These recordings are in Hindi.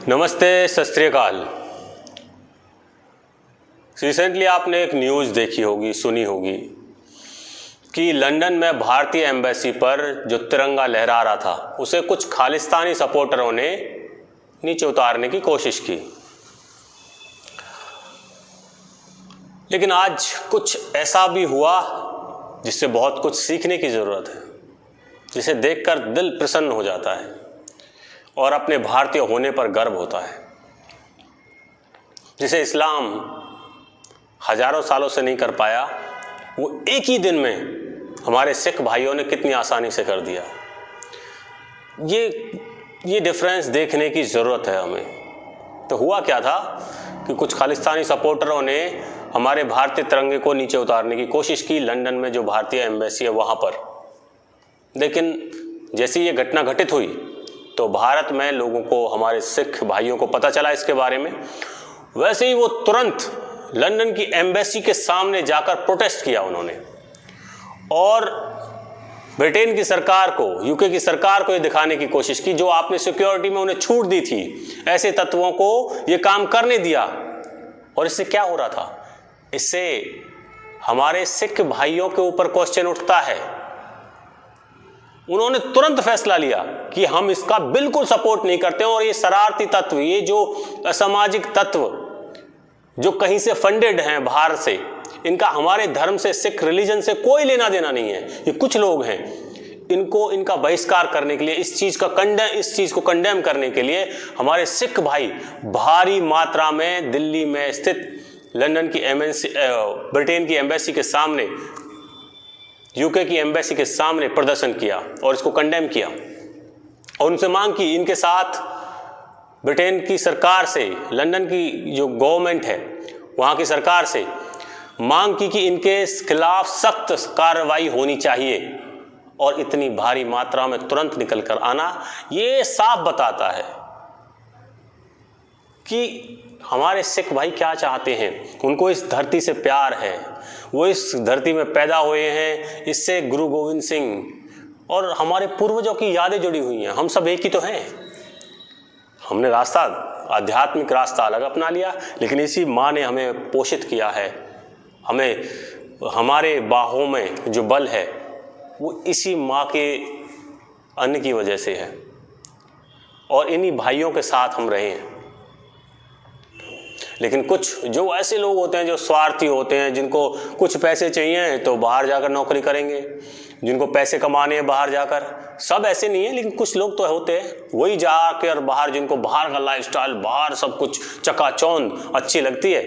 नमस्ते, सत श्री अकाल। रिसेंटली आपने एक न्यूज़ देखी होगी, सुनी होगी कि लंदन में भारतीय एम्बेसी पर जो तिरंगा लहरा रहा था उसे कुछ खालिस्तानी सपोर्टरों ने नीचे उतारने की कोशिश की। लेकिन आज कुछ ऐसा भी हुआ जिससे बहुत कुछ सीखने की ज़रूरत है, जिसे देखकर दिल प्रसन्न हो जाता है और अपने भारतीय होने पर गर्व होता है। जिसे इस्लाम हजारों सालों से नहीं कर पाया, वो एक ही दिन में हमारे सिख भाइयों ने कितनी आसानी से कर दिया। ये डिफरेंस देखने की ज़रूरत है हमें। तो हुआ क्या था कि कुछ खालिस्तानी सपोर्टरों ने हमारे भारतीय तिरंगे को नीचे उतारने की कोशिश की लंदन में जो भारतीय एम्बेसी है वहाँ पर। लेकिन जैसी ये घटना घटित हुई तो भारत में लोगों को, हमारे सिख भाइयों को पता चला इसके बारे में। वैसे ही वो तुरंत लंदन की एम्बेसी के सामने जाकर प्रोटेस्ट किया उन्होंने, और ब्रिटेन की सरकार को, यूके की सरकार को ये दिखाने की कोशिश की जो आपने सिक्योरिटी में उन्हें छूट दी थी, ऐसे तत्वों को ये काम करने दिया। और इससे क्या हो रहा था? इससे हमारे सिख भाइयों के ऊपर क्वेश्चन उठता है। उन्होंने तुरंत फैसला लिया कि हम इसका बिल्कुल सपोर्ट नहीं करते हैं, और ये शरारती तत्व, ये जो असामाजिक तत्व जो कहीं से फंडेड हैं बाहर से, इनका हमारे धर्म से, सिख रिलीजन से कोई लेना देना नहीं है। ये कुछ लोग हैं, इनका बहिष्कार करने के लिए, इस चीज को कंडेम करने के लिए हमारे सिख भाई भारी मात्रा में दिल्ली में स्थित लंदन की ब्रिटेन की एम्बेसी के सामने, यूके की एम्बेसी के सामने प्रदर्शन किया और इसको कंडेम किया, और उनसे मांग की, इनके साथ ब्रिटेन की सरकार से, लंदन की जो गवर्नमेंट है वहाँ की सरकार से मांग की कि इनके खिलाफ सख्त कार्रवाई होनी चाहिए। और इतनी भारी मात्रा में तुरंत निकल कर आना ये साफ बताता है कि हमारे सिख भाई क्या चाहते हैं। उनको इस धरती से प्यार है, वो इस धरती में पैदा हुए हैं, इससे गुरु गोविंद सिंह और हमारे पूर्वजों की यादें जुड़ी हुई हैं। हम सब एक ही तो हैं। हमने रास्ता, आध्यात्मिक रास्ता अलग अपना लिया, लेकिन इसी माँ ने हमें पोषित किया है। हमें, हमारे बाहों में जो बल है वो इसी माँ के अन्न की वजह से है, और इन्हीं भाइयों के साथ हम रहे हैं। लेकिन कुछ जो ऐसे लोग होते हैं जो स्वार्थी होते हैं, जिनको कुछ पैसे चाहिए तो बाहर जाकर नौकरी करेंगे, जिनको पैसे कमाने हैं बाहर जाकर, सब ऐसे नहीं है लेकिन कुछ लोग तो होते हैं वही जाकर बाहर, जिनको बाहर का लाइफस्टाइल, बाहर सब कुछ चकाचौंध अच्छी लगती है,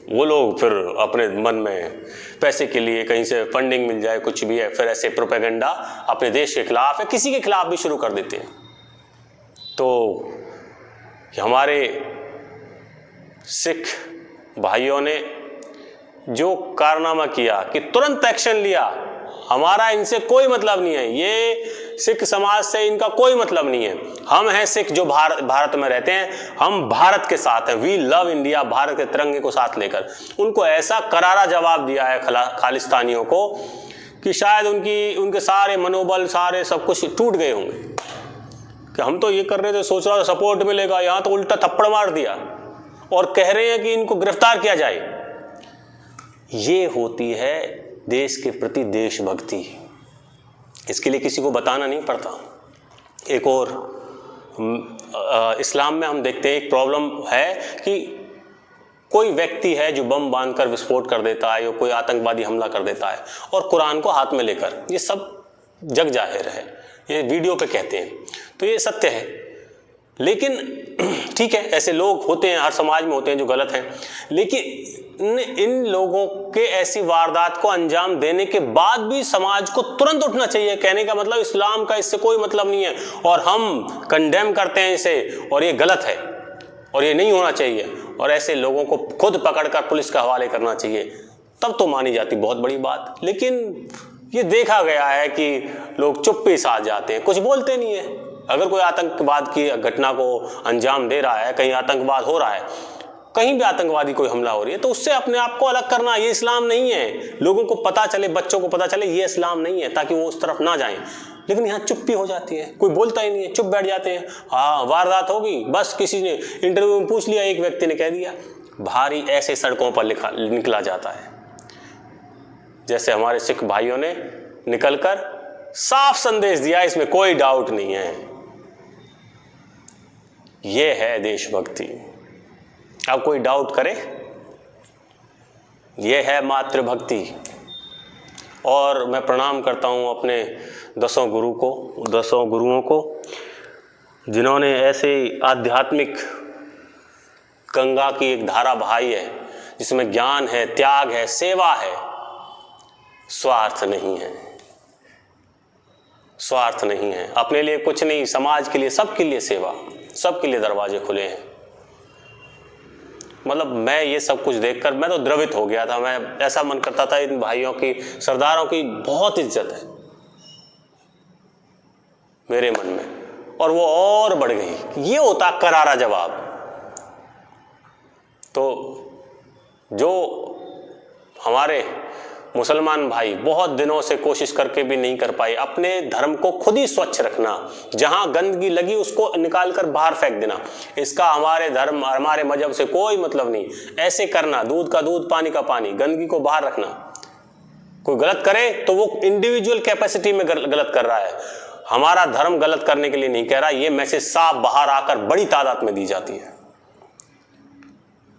वो लोग फिर अपने मन में पैसे के लिए कहीं से फंडिंग मिल जाए, कुछ भी है, फिर ऐसे प्रोपेगेंडा अपने देश के खिलाफ या किसी के खिलाफ भी शुरू कर देते हैं। तो हमारे सिख भाइयों ने जो कारनामा किया कि तुरंत एक्शन लिया, हमारा इनसे कोई मतलब नहीं है, ये सिख समाज से इनका कोई मतलब नहीं है, हम हैं सिख जो भारत में रहते हैं, हम भारत के साथ हैं, वी लव इंडिया, भारत के तिरंगे को साथ लेकर। उनको ऐसा करारा जवाब दिया है खालिस्तानियों को कि शायद उनके सारे मनोबल, सारे सब कुछ टूट गए होंगे कि हम तो ये कर रहे थे, सोच रहा था सपोर्ट मिलेगा, यहाँ तो उल्टा थप्पड़ मार दिया और कह रहे हैं कि इनको गिरफ्तार किया जाए। ये होती है देश के प्रति देशभक्ति। इसके लिए किसी को बताना नहीं पड़ता। एक और इस्लाम में हम देखते हैं एक प्रॉब्लम है कि कोई व्यक्ति है जो बम बांधकर विस्फोट कर देता है, या कोई आतंकवादी हमला कर देता है, और कुरान को हाथ में लेकर, ये सब जग जाहिर है, ये वीडियो पे कहते हैं, तो ये सत्य है। लेकिन ठीक है, ऐसे लोग होते हैं, हर समाज में होते हैं जो गलत हैं, लेकिन इन लोगों के ऐसी वारदात को अंजाम देने के बाद भी समाज को तुरंत उठना चाहिए। कहने का मतलब इस्लाम का इससे कोई मतलब नहीं है और हम कंडेम करते हैं इसे, और ये गलत है और ये नहीं होना चाहिए, और ऐसे लोगों को खुद पकड़कर पुलिस के हवाले करना चाहिए, तब तो मानी जाती बहुत बड़ी बात। लेकिन ये देखा गया है कि लोग चुप्पी साध जाते हैं, कुछ बोलते नहीं है। अगर कोई आतंकवाद की घटना को अंजाम दे रहा है, कहीं आतंकवाद हो रहा है, कहीं भी आतंकवादी कोई हमला हो रही है, तो उससे अपने आप को अलग करना, ये इस्लाम नहीं है। लोगों को पता चले, बच्चों को पता चले ये इस्लाम नहीं है, ताकि वो उस तरफ ना जाएं। लेकिन यहाँ चुप्पी हो जाती है, कोई बोलता ही नहीं है, चुप बैठ जाते हैं। हाँ, वारदात होगी, बस किसी ने इंटरव्यू में पूछ लिया, एक व्यक्ति ने कह दिया, भारी ऐसे सड़कों पर निकला जाता है। जैसे हमारे सिख भाइयों ने निकलकर साफ संदेश दिया, इसमें कोई डाउट नहीं है, ये है देशभक्ति। अब कोई डाउट करे, ये है मातृभक्ति। और मैं प्रणाम करता हूँ अपने 10 गुरुओं को, जिन्होंने ऐसे आध्यात्मिक गंगा की एक धारा बहाई है जिसमें ज्ञान है, त्याग है, सेवा है, स्वार्थ नहीं है। स्वार्थ नहीं है, अपने लिए कुछ नहीं, समाज के लिए, सबके लिए सेवा, सबके लिए दरवाजे खुले हैं। मतलब मैं ये सब कुछ देखकर मैं तो द्रवित हो गया था। मैं ऐसा मन करता था इन भाइयों की, सरदारों की बहुत इज्जत है मेरे मन में, और वो और बढ़ गई। ये होता करारा जवाब। तो जो हमारे मुसलमान भाई बहुत दिनों से कोशिश करके भी नहीं कर पाए अपने धर्म को खुद ही स्वच्छ रखना, जहां गंदगी लगी उसको निकाल कर बाहर फेंक देना, इसका हमारे धर्म, हमारे मजहब से कोई मतलब नहीं। ऐसे करना, दूध का दूध, पानी का पानी, गंदगी को बाहर रखना। कोई गलत करे तो वो इंडिविजुअल कैपेसिटी में गलत कर रहा है, हमारा धर्म गलत करने के लिए नहीं कह रहा। ये मैसेज साफ बाहर आकर बड़ी तादाद में दी जाती है,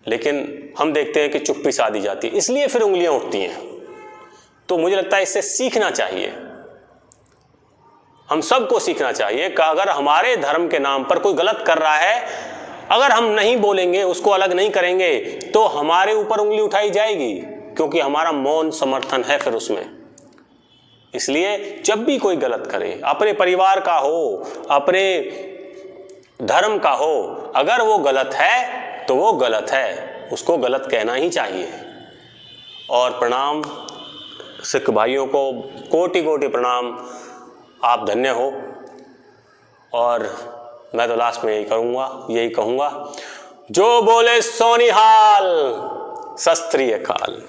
लेकिन हम देखते हैं कि चुप्पी साधी जाती है, इसलिए फिर उंगलियां उठती हैं। तो मुझे लगता है इससे सीखना चाहिए, हम सबको सीखना चाहिए कि अगर हमारे धर्म के नाम पर कोई गलत कर रहा है, अगर हम नहीं बोलेंगे, उसको अलग नहीं करेंगे, तो हमारे ऊपर उंगली उठाई जाएगी, क्योंकि हमारा मौन समर्थन है फिर उसमें। इसलिए जब भी कोई गलत करे, अपने परिवार का हो, अपने धर्म का हो, अगर वो गलत है तो वो गलत है, उसको गलत कहना ही चाहिए। और प्रणाम सिख भाइयों को, कोटि कोटि प्रणाम, आप धन्य हो। और मैं तो लास्ट में यही कहूँगा, जो बोले सोनिहाल, सत श्री अकाल।